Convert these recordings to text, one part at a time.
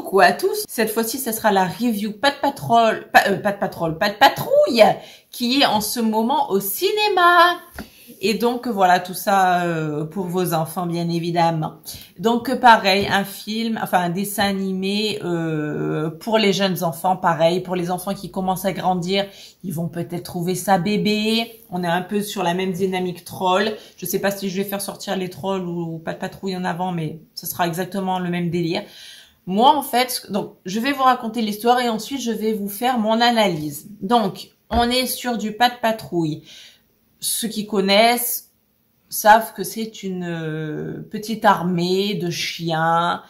Coucou à tous. Cette fois-ci, ce sera la review pas de patrouille qui est en ce moment au cinéma. Et donc voilà, tout ça pour vos enfants bien évidemment. Donc pareil, un film, enfin un dessin animé pour les jeunes enfants, pareil, pour les enfants qui commencent à grandir, ils vont peut-être trouver ça bébé. On est un peu sur la même dynamique troll. Je sais pas si je vais faire sortir les trolls ou pas de patrouille en avant, mais ce sera exactement le même délire. Moi en fait, donc je vais vous raconter l'histoire et ensuite je vais vous faire mon analyse. Donc on est sur du pas de patrouille. Ceux qui connaissent savent que c'est une petite armée de chiens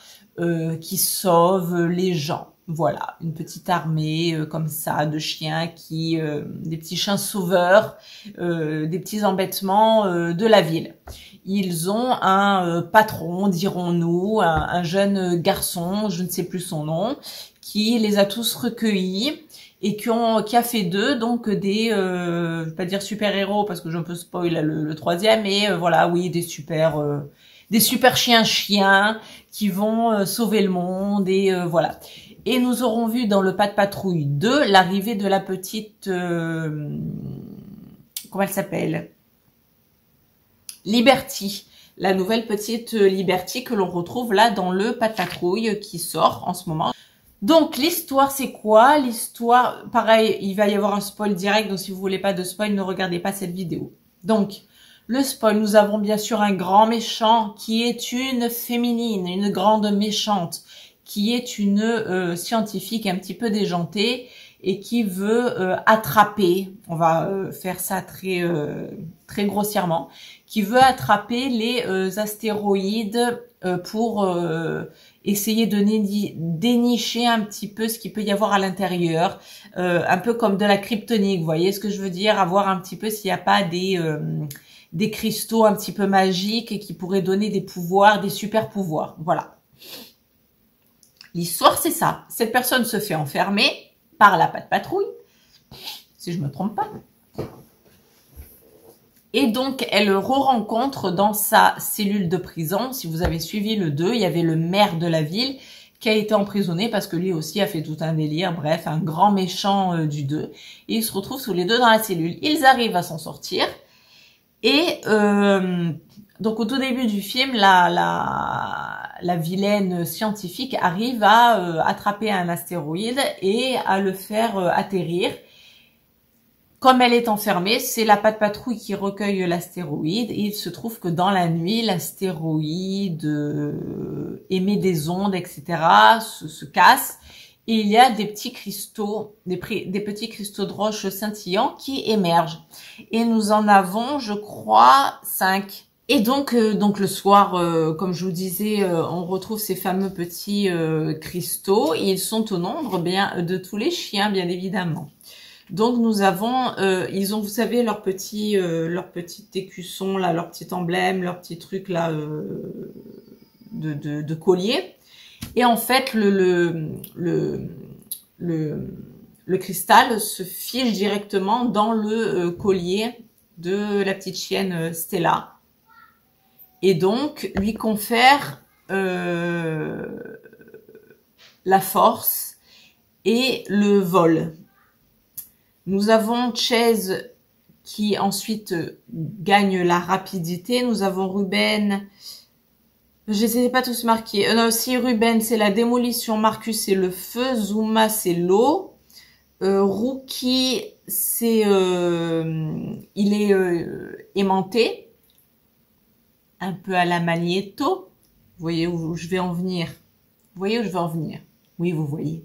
qui sauvent les gens. Voilà, une petite armée comme ça de chiens qui, des petits chiens sauveurs, des petits embêtements de la ville. Ils ont un patron, dirons-nous, un jeune garçon, je ne sais plus son nom, qui les a tous recueillis et qui a fait d'eux donc des je vais pas dire super-héros parce que je peux spoil le troisième, mais voilà, oui, des super chiens qui vont sauver le monde et voilà. Et nous aurons vu dans le Pas de Patrouille 2 l'arrivée de la petite comment elle s'appelle, Liberty, la nouvelle petite Liberty que l'on retrouve là dans le Pas de Patrouille qui sort en ce moment. Donc l'histoire c'est quoi? L'histoire, pareil, il va y avoir un spoil direct, donc si vous voulez pas de spoil, ne regardez pas cette vidéo. Donc le spoil, nous avons bien sûr un grand méchant qui est une féminine, une grande méchante, qui est une scientifique un petit peu déjantée et qui veut attraper, on va faire ça très grossièrement, qui veut attraper les astéroïdes pour essayer de dénicher un petit peu ce qu'il peut y avoir à l'intérieur, un peu comme de la kryptonique, vous voyez ce que je veux dire, avoir un petit peu s'il n'y a pas des cristaux un petit peu magiques et qui pourraient donner des pouvoirs, des super pouvoirs, voilà. L'histoire c'est ça, cette personne se fait enfermer par la Pas de Patrouille, si je me trompe pas. Et donc, elle re-rencontre dans sa cellule de prison, si vous avez suivi le 2, il y avait le maire de la ville qui a été emprisonné parce que lui aussi a fait tout un délire, bref, un grand méchant du 2. Et ils se retrouvent tous les deux dans la cellule. Ils arrivent à s'en sortir. Et donc, au tout début du film, la vilaine scientifique arrive à attraper un astéroïde et à le faire atterrir. Comme elle est enfermée, c'est la Pas de Patrouille qui recueille l'astéroïde. Et il se trouve que dans la nuit, l'astéroïde émet des ondes, etc., se casse. Et il y a des petits cristaux, des petits cristaux de roche scintillants qui émergent. Et nous en avons, je crois, 5. Et donc le soir, comme je vous disais, on retrouve ces fameux petits cristaux. Et ils sont au nombre bien de tous les chiens, bien évidemment. Donc nous avons, ils ont, vous savez, leur petit écusson là, leur petit emblème, leur petit truc là de collier. Et en fait, le cristal se fige directement dans le collier de la petite chienne Stella, et donc lui confère la force et le vol. Nous avons Chase qui ensuite gagne la rapidité. Nous avons Ruben. Je les ai pas tous marqués. Non, si Ruben c'est la démolition, Marcus c'est le feu, Zuma c'est l'eau, Rookie c'est il est aimanté, un peu à la Magneto. Vous voyez où je vais en venir? Vous voyez où je vais en venir? Oui, vous voyez.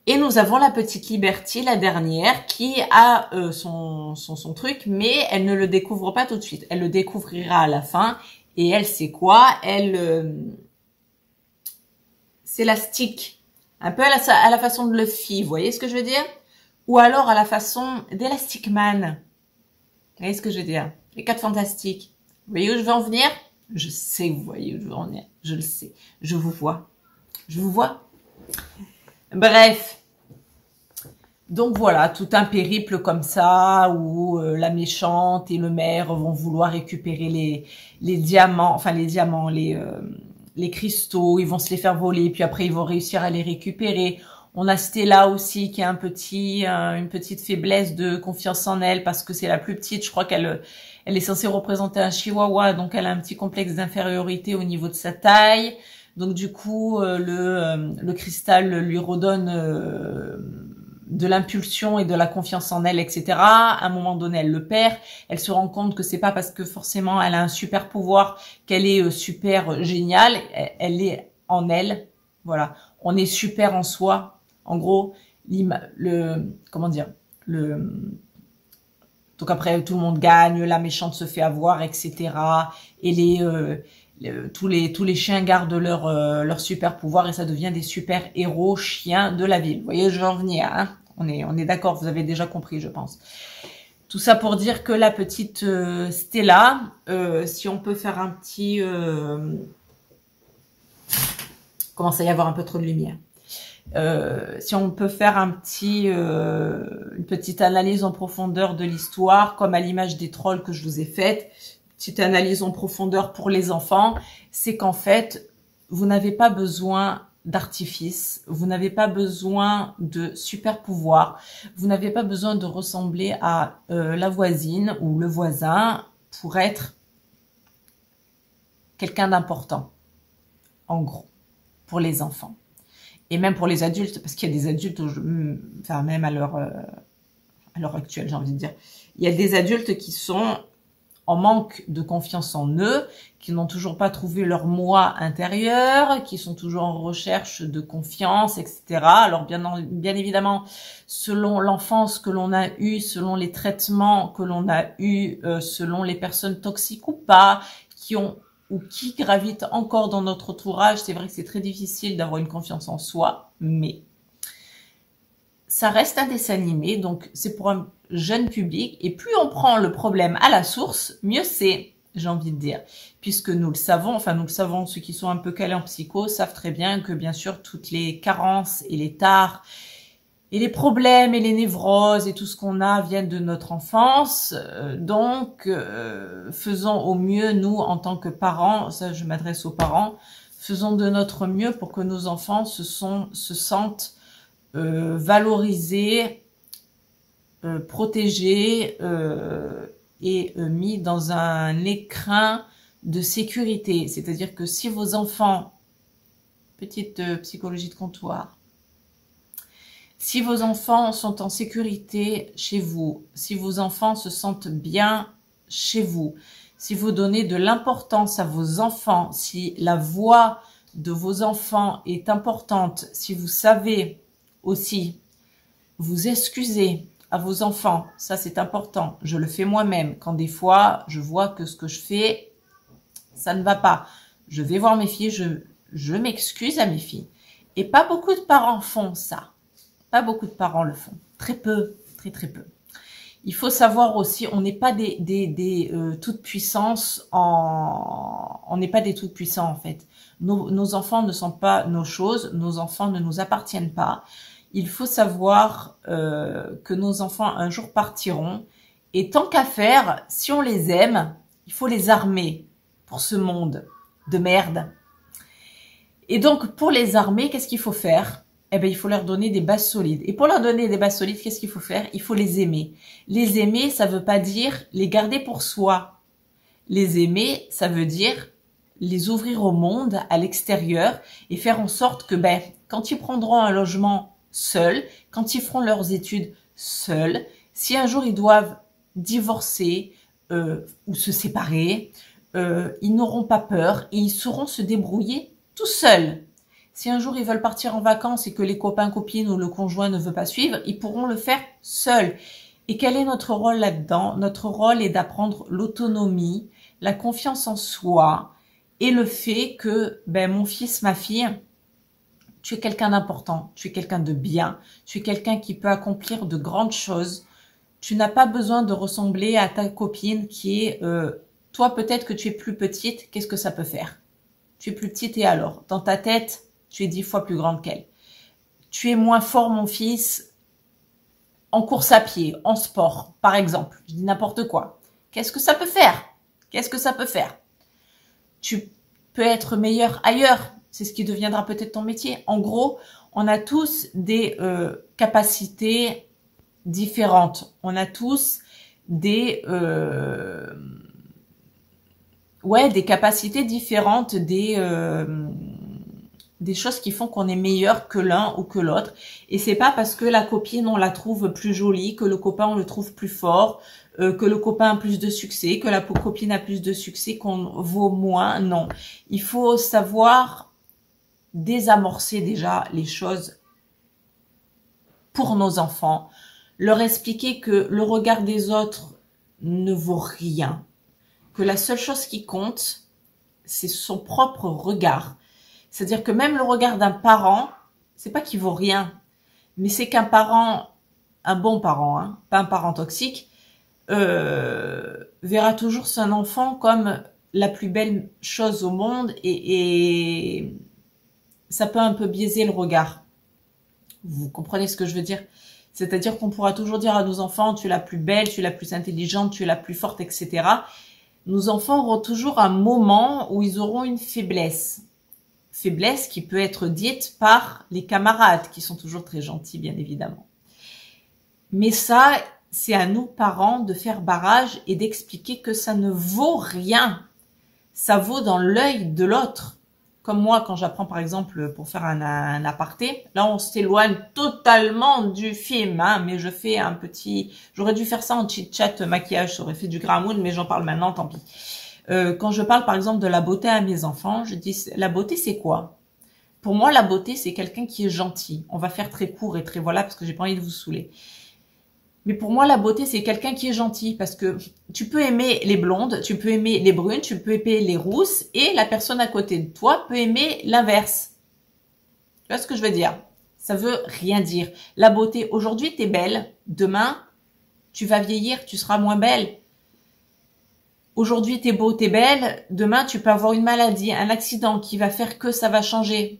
Et nous avons la petite Liberty, la dernière, qui a son truc, mais elle ne le découvre pas tout de suite. Elle le découvrira à la fin. Et elle, c'est quoi? Elle, c'est la stick. Un peu à la façon de Luffy, vous voyez ce que je veux dire? Ou alors à la façon d'Elastic Man. Vous voyez ce que je veux dire? Les 4 fantastiques. Vous voyez où je veux en venir? Je sais que vous voyez où je veux en venir. Je le sais. Je vous vois. Je vous vois. Bref, donc voilà, tout un périple comme ça où la méchante et le maire vont vouloir récupérer les diamants, enfin les diamants, les cristaux, ils vont se les faire voler, puis après ils vont réussir à les récupérer. On a Stella aussi qui a une petite faiblesse de confiance en elle parce que c'est la plus petite. Je crois elle est censée représenter un chihuahua, donc elle a un petit complexe d'infériorité au niveau de sa taille. Donc du coup, le cristal lui redonne de l'impulsion et de la confiance en elle, etc. À un moment donné, elle le perd. Elle se rend compte que c'est pas parce que forcément elle a un super pouvoir qu'elle est super géniale. Elle est en elle. Voilà, on est super en soi. En gros, comment dire, donc après tout le monde gagne, la méchante se fait avoir, etc. Et tous les chiens gardent leur super pouvoir et ça devient des super héros chiens de la ville. Vous voyez, je vais en venir, hein. On est d'accord, vous avez déjà compris, je pense. Tout ça pour dire que la petite Stella, si on peut faire un petit... commence à y avoir un peu trop de lumière. Si on peut faire une petite analyse en profondeur de l'histoire, comme à l'image des trolls que je vous ai faite, petite analyse en profondeur pour les enfants, c'est qu'en fait, vous n'avez pas besoin d'artifice, vous n'avez pas besoin de super pouvoir, vous n'avez pas besoin de ressembler à la voisine ou le voisin pour être quelqu'un d'important, en gros, pour les enfants. Et même pour les adultes, parce qu'il y a des adultes, enfin même à l'heure actuelle, j'ai envie de dire, il y a des adultes qui sont en manque de confiance en eux, qui n'ont toujours pas trouvé leur moi intérieur, qui sont toujours en recherche de confiance, etc. Alors bien évidemment, selon l'enfance que l'on a eue, selon les traitements que l'on a eus, selon les personnes toxiques ou pas, qui gravitent encore dans notre entourage, c'est vrai que c'est très difficile d'avoir une confiance en soi, mais ça reste un dessin animé, donc c'est pour un jeune public, et plus on prend le problème à la source, mieux c'est, j'ai envie de dire, puisque nous le savons, ceux qui sont un peu calés en psycho savent très bien que bien sûr toutes les carences et les tares et les problèmes et les névroses et tout ce qu'on a viennent de notre enfance. Donc, faisons au mieux, nous, en tant que parents, ça je m'adresse aux parents, faisons de notre mieux pour que nos enfants se sentent valorisés, protégés et mis dans un écrin de sécurité. C'est-à-dire que si vos enfants, petite psychologie de comptoir, si vos enfants sont en sécurité chez vous, si vos enfants se sentent bien chez vous, si vous donnez de l'importance à vos enfants, si la voix de vos enfants est importante, si vous savez aussi vous excuser à vos enfants, ça c'est important, je le fais moi-même, quand des fois je vois que ce que je fais, ça ne va pas. Je vais voir mes filles, je m'excuse à mes filles. Et pas beaucoup de parents font ça. Pas beaucoup de parents le font. Très peu, très très peu. Il faut savoir aussi, on n'est pas des toutes puissances on n'est pas des toutes puissants en fait. Nos enfants ne sont pas nos choses, nos enfants ne nous appartiennent pas. Il faut savoir que nos enfants un jour partiront et tant qu'à faire, si on les aime, il faut les armer pour ce monde de merde. Et donc pour les armer, qu'est-ce qu'il faut faire ? Eh bien, il faut leur donner des bases solides. Et pour leur donner des bases solides, qu'est-ce qu'il faut faire? Il faut les aimer. Les aimer, ça veut pas dire les garder pour soi. Les aimer, ça veut dire les ouvrir au monde, à l'extérieur, et faire en sorte que, quand ils prendront un logement seuls, quand ils feront leurs études seuls, si un jour ils doivent divorcer ou se séparer, ils n'auront pas peur et ils sauront se débrouiller tout seuls. Si un jour ils veulent partir en vacances et que les copains, copines ou le conjoint ne veut pas suivre, ils pourront le faire seuls. Et quel est notre rôle là-dedans? Notre rôle est d'apprendre l'autonomie, la confiance en soi et le fait que, mon fils, ma fille, tu es quelqu'un d'important, tu es quelqu'un de bien, tu es quelqu'un qui peut accomplir de grandes choses. Tu n'as pas besoin de ressembler à ta copine qui est, toi peut-être que tu es plus petite, qu'est-ce que ça peut faire? Tu es plus petite et alors? Dans ta tête, tu es 10 fois plus grande qu'elle. Tu es moins fort, mon fils, en course à pied, en sport, par exemple. Je dis n'importe quoi. Qu'est-ce que ça peut faire? Qu'est-ce que ça peut faire? Tu peut être meilleur ailleurs. C'est ce qui deviendra peut-être ton métier. En gros, on a tous des capacités différentes. On a tous des des capacités différentes, des choses qui font qu'on est meilleur que l'un ou que l'autre. Et c'est pas parce que la copine, on la trouve plus jolie, que le copain, on le trouve plus fort, que le copain a plus de succès, que la copine a plus de succès qu'on vaut moins. Non. Il faut savoir désamorcer déjà les choses pour nos enfants, leur expliquer que le regard des autres ne vaut rien, que la seule chose qui compte, c'est son propre regard. C'est-à-dire que même le regard d'un parent, c'est pas qu'il vaut rien, mais c'est qu'un parent, un bon parent, hein, pas un parent toxique, verra toujours son enfant comme la plus belle chose au monde et ça peut un peu biaiser le regard. Vous comprenez ce que je veux dire? C'est-à-dire qu'on pourra toujours dire à nos enfants, tu es la plus belle, tu es la plus intelligente, tu es la plus forte, etc. Nos enfants auront toujours un moment où ils auront une faiblesse. Faiblesse qui peut être dite par les camarades, qui sont toujours très gentils, bien évidemment. Mais ça, c'est à nous, parents, de faire barrage et d'expliquer que ça ne vaut rien. Ça vaut dans l'œil de l'autre. Comme moi, quand j'apprends, par exemple, pour faire un aparté, là, on s'éloigne totalement du film, hein, mais je fais un petit... J'aurais dû faire ça en chit-chat maquillage, ça aurait fait du gramoun, mais j'en parle maintenant, tant pis. Quand je parle, par exemple, de la beauté à mes enfants, je dis, la beauté, c'est quoi? Pour moi, la beauté, c'est quelqu'un qui est gentil. On va faire très court et très voilà, parce que j'ai pas envie de vous saouler. Mais pour moi, la beauté, c'est quelqu'un qui est gentil parce que tu peux aimer les blondes, tu peux aimer les brunes, tu peux aimer les rousses et la personne à côté de toi peut aimer l'inverse. Tu vois ce que je veux dire? Ça veut rien dire. La beauté, aujourd'hui, t'es belle. Demain, tu vas vieillir, tu seras moins belle. Aujourd'hui, t'es beau, t'es belle. Demain, tu peux avoir une maladie, un accident qui va faire que ça va changer.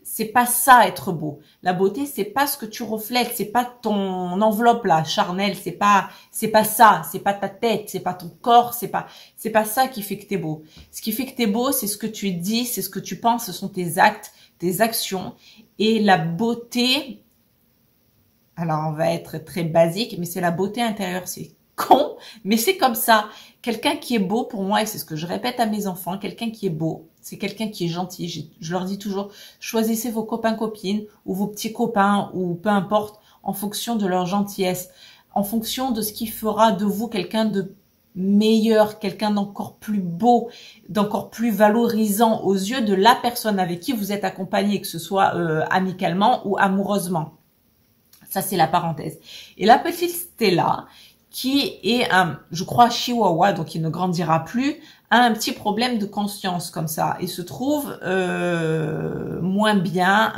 C'est pas ça être beau. La beauté, c'est pas ce que tu reflètes, c'est pas ton enveloppe là charnelle, c'est pas ça, c'est pas ta tête, c'est pas ton corps, c'est pas ça qui fait que t'es beau. Ce qui fait que t'es beau, c'est ce que tu dis, c'est ce que tu penses, ce sont tes actes, tes actions et la beauté. Alors on va être très basique, mais c'est la beauté intérieure, c'est con, mais c'est comme ça. Quelqu'un qui est beau pour moi, et c'est ce que je répète à mes enfants, quelqu'un qui est beau, c'est quelqu'un qui est gentil. Je leur dis toujours, choisissez vos copains-copines ou vos petits copains ou peu importe, en fonction de leur gentillesse, en fonction de ce qui fera de vous quelqu'un de meilleur, quelqu'un d'encore plus beau, d'encore plus valorisant aux yeux de la personne avec qui vous êtes accompagné, que ce soit amicalement ou amoureusement. Ça, c'est la parenthèse. Et la petite Stella, qui est je crois, chihuahua, donc il ne grandira plus, a un petit problème de conscience comme ça et se trouve moins bien,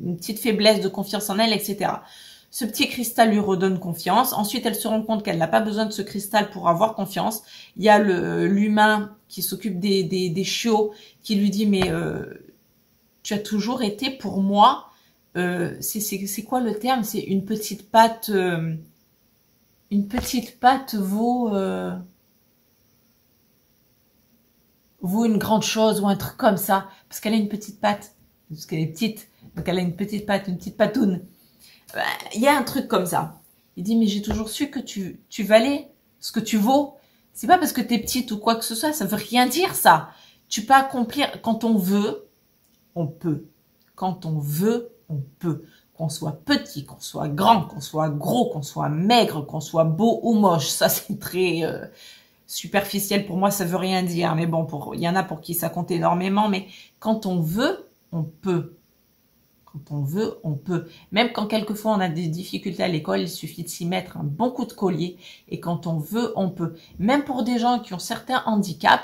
une petite faiblesse de confiance en elle, etc. Ce petit cristal lui redonne confiance. Ensuite, elle se rend compte qu'elle n'a pas besoin de ce cristal pour avoir confiance. Il y a l'humain qui s'occupe des chiots qui lui dit « mais tu as toujours été pour moi, c'est quoi le terme? C'est une petite patte... une petite patte vaut une grande chose ou un truc comme ça, parce qu'elle a une petite patte, parce qu'elle est petite, donc elle a une petite patte, une petite patoune. Il y a un truc comme ça. Il dit, mais j'ai toujours su que tu valais ce que tu vaux. C'est pas parce que t'es petite ou quoi que ce soit, ça veut rien dire ça. Tu peux accomplir, quand on veut, on peut. Quand on veut, on peut. Qu'on soit petit, qu'on soit grand, qu'on soit gros, qu'on soit maigre, qu'on soit beau ou moche. Ça, c'est très superficiel. Pour moi, ça veut rien dire. Mais bon, il y en a pour qui ça compte énormément. Mais quand on veut, on peut. Quand on veut, on peut. Même quand quelquefois on a des difficultés à l'école, il suffit de s'y mettre un bon coup de collier. Et quand on veut, on peut. Même pour des gens qui ont certains handicaps,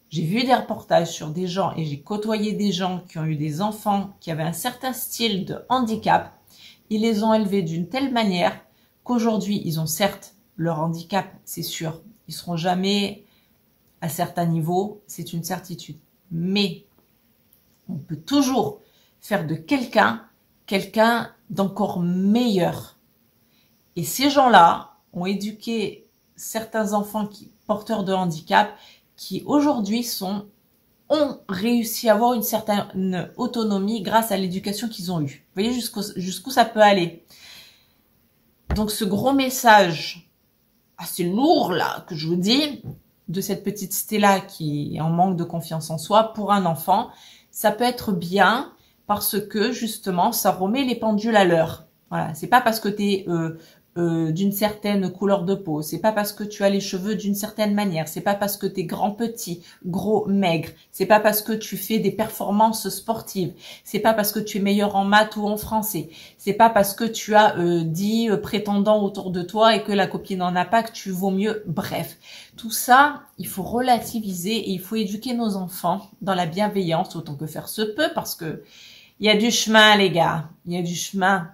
j'ai vu des reportages sur des gens et j'ai côtoyé des gens qui ont eu des enfants qui avaient un certain style de handicap. Ils les ont élevés d'une telle manière qu'aujourd'hui, ils ont certes leur handicap, c'est sûr. Ils seront jamais à certains niveaux, c'est une certitude. Mais on peut toujours faire de quelqu'un d'encore meilleur. Et ces gens-là ont éduqué certains enfants porteurs de handicap qui aujourd'hui sont ont réussi à avoir une certaine autonomie grâce à l'éducation qu'ils ont eue. Vous voyez jusqu'où ça peut aller. Donc ce gros message assez lourd là que je vous dis, de cette petite Stella qui est en manque de confiance en soi pour un enfant, ça peut être bien parce que justement ça remet les pendules à l'heure. Voilà, c'est pas parce que tu es d'une certaine couleur de peau, c'est pas parce que tu as les cheveux d'une certaine manière, c'est pas parce que tu es grand, petit, gros, maigre, c'est pas parce que tu fais des performances sportives, c'est pas parce que tu es meilleur en maths ou en français, c'est pas parce que tu as 10 prétendants autour de toi et que la copine n'en a pas que tu vaux mieux. Bref, tout ça, il faut relativiser et il faut éduquer nos enfants dans la bienveillance autant que faire se peut parce que il y a du chemin les gars, il y a du chemin.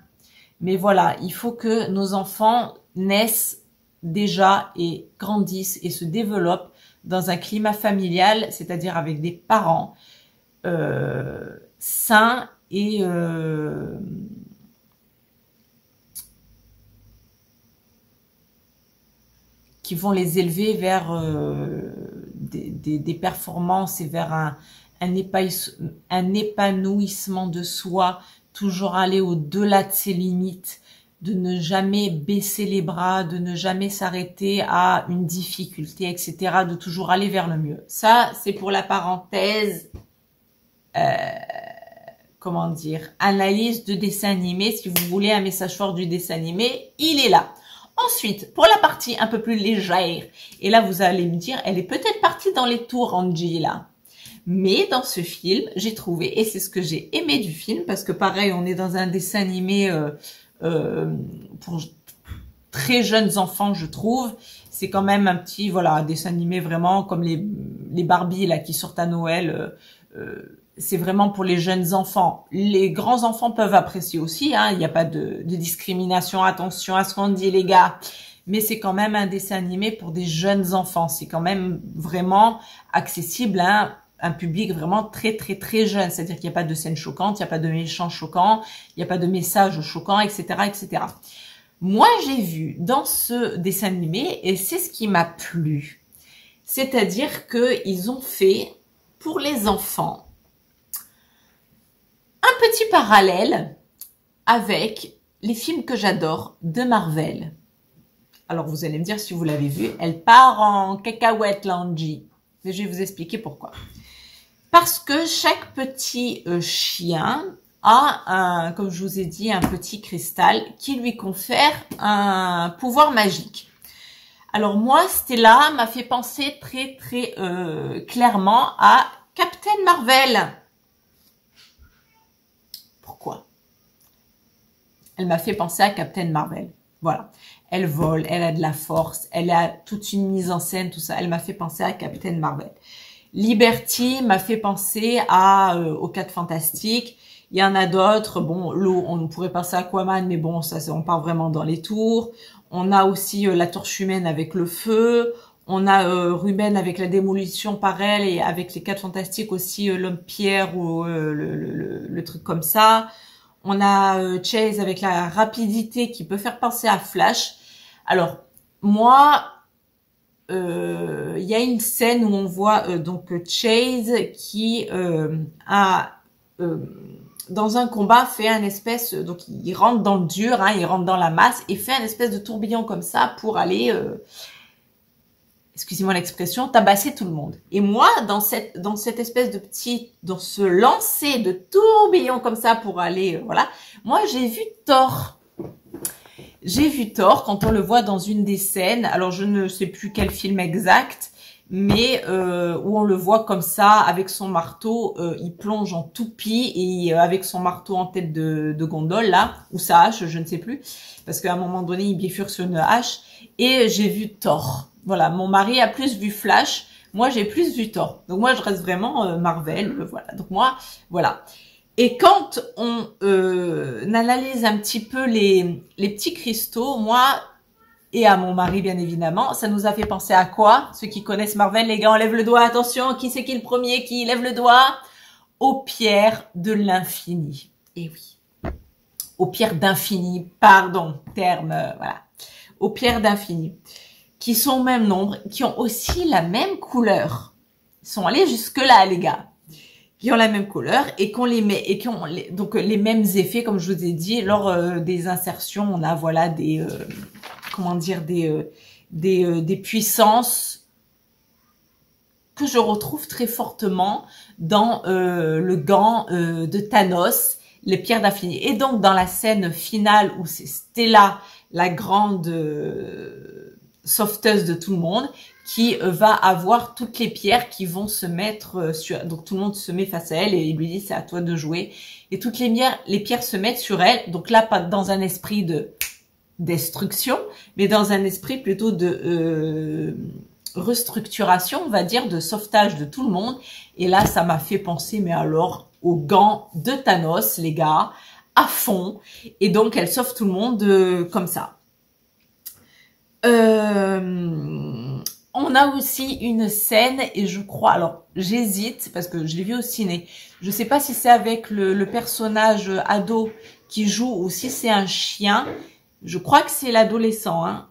Mais voilà, il faut que nos enfants naissent déjà et grandissent et se développent dans un climat familial, c'est-à-dire avec des parents sains et qui vont les élever vers des performances et vers un épanouissement de soi, toujours aller au-delà de ses limites, de ne jamais baisser les bras, de ne jamais s'arrêter à une difficulté, etc., de toujours aller vers le mieux. Ça, c'est pour la parenthèse, comment dire, analyse de dessin animé. Si vous voulez un message fort du dessin animé, il est là. Ensuite, pour la partie un peu plus légère, et là vous allez me dire, elle est peut-être partie dans les tours, Angie, là. Mais dans ce film, j'ai trouvé, et c'est ce que j'ai aimé du film, parce que pareil, on est dans un dessin animé pour très jeunes enfants, je trouve. C'est quand même un petit, voilà, dessin animé vraiment comme les Barbie là qui sortent à Noël. C'est vraiment pour les jeunes enfants. Les grands enfants peuvent apprécier aussi, hein. Il n'y a pas de discrimination. Attention à ce qu'on dit, les gars. Mais c'est quand même un dessin animé pour des jeunes enfants. C'est quand même vraiment accessible à un public vraiment très très très jeune. C'est-à-dire qu'il n'y a pas de scènes choquantes, il n'y a pas de méchants choquants, il n'y a pas de messages choquants, etc., etc. Moi, j'ai vu dans ce dessin animé, et c'est ce qui m'a plu, c'est-à-dire qu'ils ont fait pour les enfants un petit parallèle avec les films que j'adore de Marvel. Alors, vous allez me dire si vous l'avez vu, elle part en cacahuète, Langy. Mais je vais vous expliquer pourquoi. Parce que chaque petit chien a, comme je vous ai dit, un petit cristal qui lui confère un pouvoir magique. Alors moi, Stella m'a fait penser très très clairement à Captain Marvel. Pourquoi? Elle m'a fait penser à Captain Marvel. Voilà. Elle vole, elle a de la force, elle a toute une mise en scène, tout ça. Elle m'a fait penser à Captain Marvel. Liberty m'a fait penser aux 4 Fantastiques. Il y en a d'autres. Bon, l'eau, on pourrait penser à Aquaman, mais bon, ça, on part vraiment dans les tours. On a aussi la torche humaine avec le feu. On a Ruben avec la démolition par elle et avec les 4 Fantastiques aussi l'homme pierre ou le truc comme ça. On a Chase avec la rapidité qui peut faire penser à Flash. Alors, moi, il y a une scène où on voit donc Chase qui dans un combat fait un espèce, donc il rentre dans le dur, hein, il rentre dans la masse et fait un espèce de tourbillon comme ça pour aller, excusez-moi l'expression, tabasser tout le monde. Et moi, dans cette espèce de dans ce lancer de tourbillon comme ça pour aller, voilà, moi j'ai vu Thor. J'ai vu Thor quand on le voit dans une des scènes. Alors je ne sais plus quel film exact, mais où on le voit comme ça avec son marteau, il plonge en toupie et avec son marteau en tête de gondole là, ou sa hache, je ne sais plus, parce qu'à un moment donné il bifurque sur une hache. Et j'ai vu Thor. Voilà, mon mari a plus vu Flash, moi j'ai plus vu Thor. Donc moi je reste vraiment Marvel, voilà. Donc moi, voilà. Et quand on analyse un petit peu les petits cristaux, moi et à mon mari bien évidemment, ça nous a fait penser à quoi? Ceux qui connaissent Marvel, les gars, on lève le doigt, attention, qui c'est qui le premier qui lève le doigt? Aux pierres de l'infini. Et oui, aux pierres d'infini, pardon, terme, voilà. Aux pierres d'infini, qui sont au même nombre, qui ont aussi la même couleur. Ils sont allés jusque-là, les gars. Qui ont la même couleur et qu'on les met et qui ont donc les mêmes effets, comme je vous ai dit, lors des insertions. On a voilà des comment dire des puissances que je retrouve très fortement dans le gant de Thanos, les pierres d'infini. Et donc dans la scène finale où c'est Stella, la grande sauveteuse de tout le monde, qui va avoir toutes les pierres qui vont se mettre sur... Donc tout le monde se met face à elle et il lui dit c'est à toi de jouer. Et toutes les pierres se mettent sur elle. Donc là, pas dans un esprit de destruction, mais dans un esprit plutôt de restructuration, on va dire, de sauvetage de tout le monde. Et là, ça m'a fait penser, mais alors, aux gants de Thanos, les gars, à fond. Et donc, elle sauve tout le monde comme ça. On a aussi une scène, et je crois, alors j'hésite, parce que je l'ai vu au ciné, je sais pas si c'est avec le personnage ado qui joue, ou si c'est un chien, je crois que c'est l'adolescent, hein,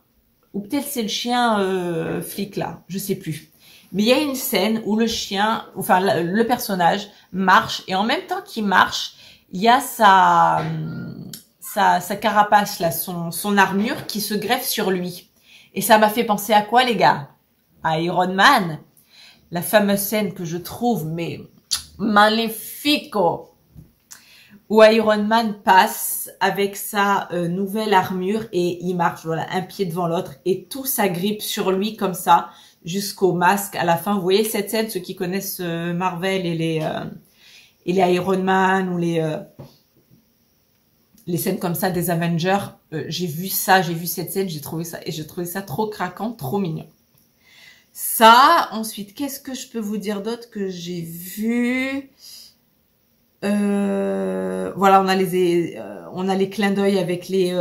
ou peut-être c'est le chien flic là, je sais plus. Mais il y a une scène où le chien, enfin le personnage marche, et en même temps qu'il marche, il y a sa carapace là, son armure qui se greffe sur lui. Et ça m'a fait penser à quoi, les gars? À Iron Man, la fameuse scène que je trouve mais magnifico, où Iron Man passe avec sa nouvelle armure et il marche voilà un pied devant l'autre et tout s'agrippe sur lui comme ça jusqu'au masque à la fin. Vous voyez cette scène, ceux qui connaissent Marvel et les Iron Man ou les scènes comme ça des Avengers, j'ai vu cette scène, j'ai trouvé ça trop craquant, trop mignon. Ça, ensuite, qu'est-ce que je peux vous dire d'autre que j'ai vu? Voilà, on a les clins d'œil avec les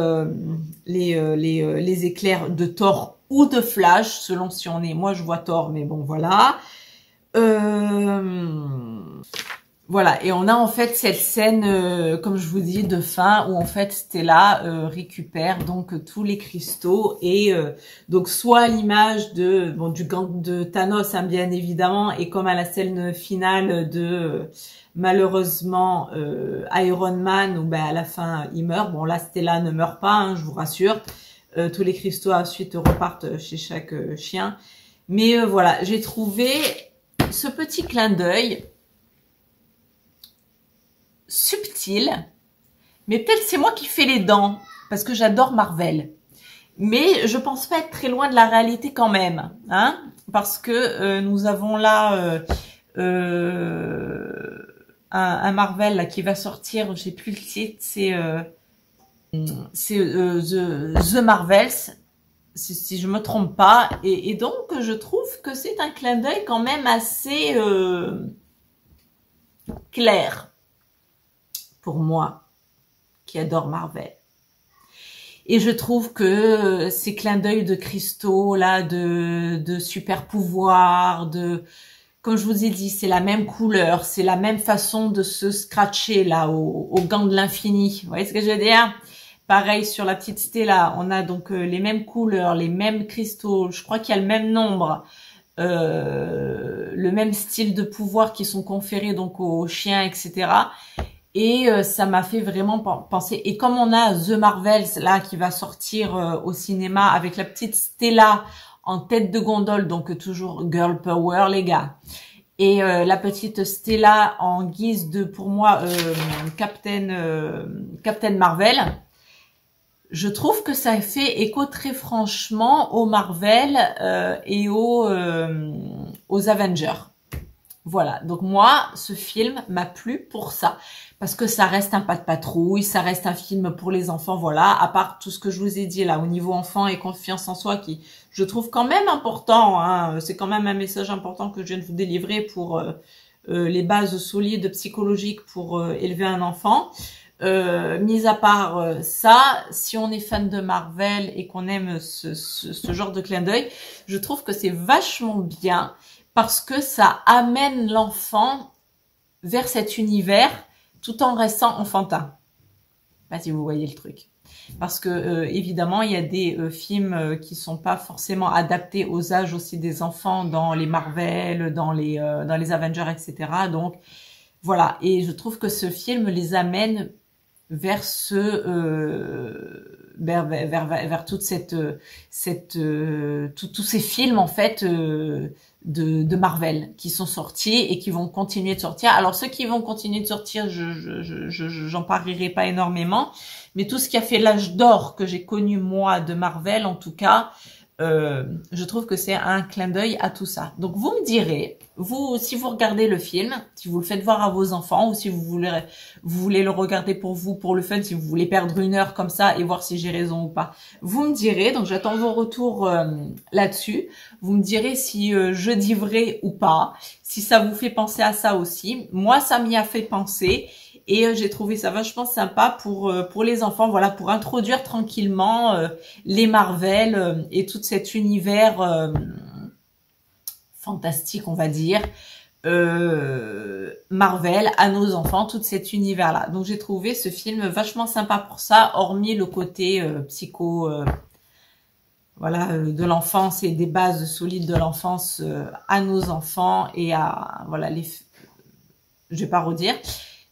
éclairs de Thor ou de Flash, selon si on est. Moi, je vois Thor, mais bon, voilà. Voilà, et on a en fait cette scène, comme je vous dis, de fin où en fait Stella récupère donc tous les cristaux et donc soit à l'image de du gant de Thanos, hein, bien évidemment, et comme à la scène finale de malheureusement Iron Man où à la fin il meurt. Bon là Stella ne meurt pas, hein, je vous rassure. Tous les cristaux ensuite repartent chez chaque chien. Mais voilà, j'ai trouvé ce petit clin d'œil subtil, mais peut-être c'est moi qui fais les dents, parce que j'adore Marvel. Mais je pense pas être très loin de la réalité quand même, hein, parce que nous avons là un Marvel là, qui va sortir, je sais plus le titre, c'est The Marvels, si je me trompe pas, et donc je trouve que c'est un clin d'œil quand même assez clair pour moi qui adore Marvel. Et je trouve que ces clins d'œil de cristaux là, de super pouvoirs, comme je vous ai dit, c'est la même couleur, c'est la même façon de se scratcher là au gant de l'infini. Vous voyez ce que je veux dire? Pareil sur la petite Stella, on a donc les mêmes couleurs, les mêmes cristaux. Je crois qu'il y a le même nombre, le même style de pouvoir qui sont conférés donc aux chiens, etc. Et ça m'a fait vraiment penser. Et comme on a The Marvels là qui va sortir au cinéma avec la petite Stella en tête de gondole, donc toujours girl power les gars. Et la petite Stella en guise de, pour moi, Captain Marvel. Je trouve que ça fait écho très franchement aux Marvel et aux Avengers. Voilà, donc moi, ce film m'a plu pour ça, parce que ça reste un pas de patrouille, ça reste un film pour les enfants, voilà, à part tout ce que je vous ai dit là, au niveau enfant et confiance en soi, qui je trouve quand même important, hein, c'est quand même un message important que je viens de vous délivrer pour les bases solides psychologiques pour élever un enfant. Mis à part ça, si on est fan de Marvel et qu'on aime ce genre de clin d'œil, je trouve que c'est vachement bien, parce que ça amène l'enfant vers cet univers tout en restant enfantin. pas si vous voyez le truc. Parce que évidemment, il y a des films qui sont pas forcément adaptés aux âges aussi des enfants dans les Marvel, dans les Avengers, etc. Donc voilà. Et je trouve que ce film les amène vers vers toute tous ces films en fait de Marvel qui sont sortis et qui vont continuer de sortir. Alors ceux qui vont continuer de sortir, j'en parierai pas énormément, mais tout ce qui a fait l'âge d'or que j'ai connu moi de Marvel en tout cas, je trouve que c'est un clin d'œil à tout ça. Donc vous me direz, vous, si vous regardez le film, si vous le faites voir à vos enfants ou si vous voulez le regarder pour vous, pour le fun, si vous voulez perdre 1 heure comme ça et voir si j'ai raison ou pas, vous me direz. Donc j'attends vos retours là-dessus. Vous me direz si je dis vrai ou pas, si ça vous fait penser à ça aussi. Moi, ça m'y a fait penser. Et j'ai trouvé ça vachement sympa pour les enfants, voilà, pour introduire tranquillement les Marvel et tout cet univers fantastique, on va dire, Marvel à nos enfants, tout cet univers-là. Donc j'ai trouvé ce film vachement sympa pour ça, hormis le côté psycho, voilà, de l'enfance et des bases solides de l'enfance à nos enfants et à, voilà, je vais pas redire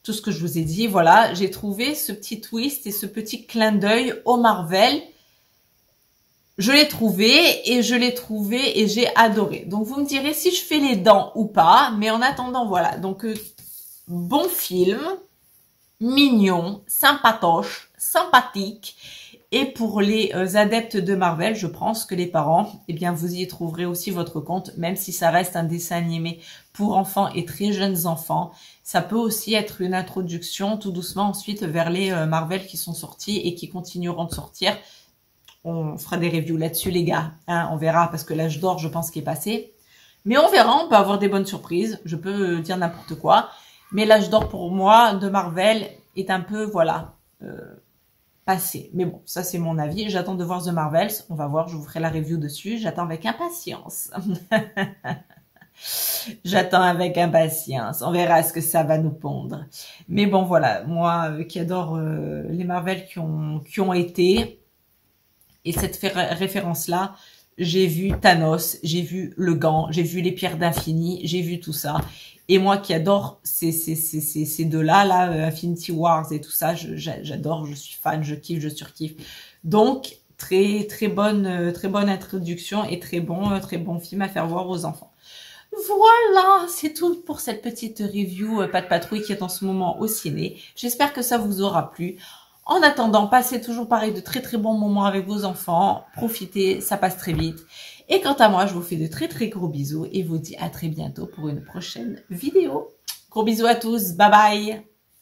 tout ce que je vous ai dit, voilà, j'ai trouvé ce petit twist et ce petit clin d'œil au Marvel. Je l'ai trouvé et j'ai adoré. Donc vous me direz si je fais les dents ou pas, mais en attendant, voilà. Donc bon film, mignon, sympatoche, sympathique. Et pour les adeptes de Marvel, je pense que les parents, eh bien, vous y trouverez aussi votre compte, même si ça reste un dessin animé pour enfants et très jeunes enfants. Ça peut aussi être une introduction tout doucement ensuite vers les Marvel qui sont sortis et qui continueront de sortir. On fera des reviews là-dessus, les gars. Hein, on verra parce que l'âge d'or, je pense, qu'il est passé. Mais on verra, on peut avoir des bonnes surprises. Je peux dire n'importe quoi. Mais l'âge d'or pour moi de Marvel est un peu, voilà, passé. Mais bon, ça c'est mon avis. J'attends de voir The Marvels. On va voir, je vous ferai la review dessus. J'attends avec impatience. J'attends avec impatience. On verra ce que ça va nous pondre. Mais bon, voilà. Moi qui adore les Marvel qui ont été... Et cette référence-là, j'ai vu Thanos, j'ai vu le gant, j'ai vu les pierres d'infini, j'ai vu tout ça. Et moi qui adore ces deux-là, Infinity Wars et tout ça, j'adore, je suis fan, je kiffe, je surkiffe. Donc, très bonne introduction et très bon film à faire voir aux enfants. Voilà, c'est tout pour cette petite review Pat' Patrouille qui est en ce moment au ciné. J'espère que ça vous aura plu. En attendant, passez toujours pareil de très bons moments avec vos enfants. Profitez, ça passe très vite. Et quant à moi, je vous fais de très gros bisous et vous dis à très bientôt pour une prochaine vidéo. Gros bisous à tous, bye bye.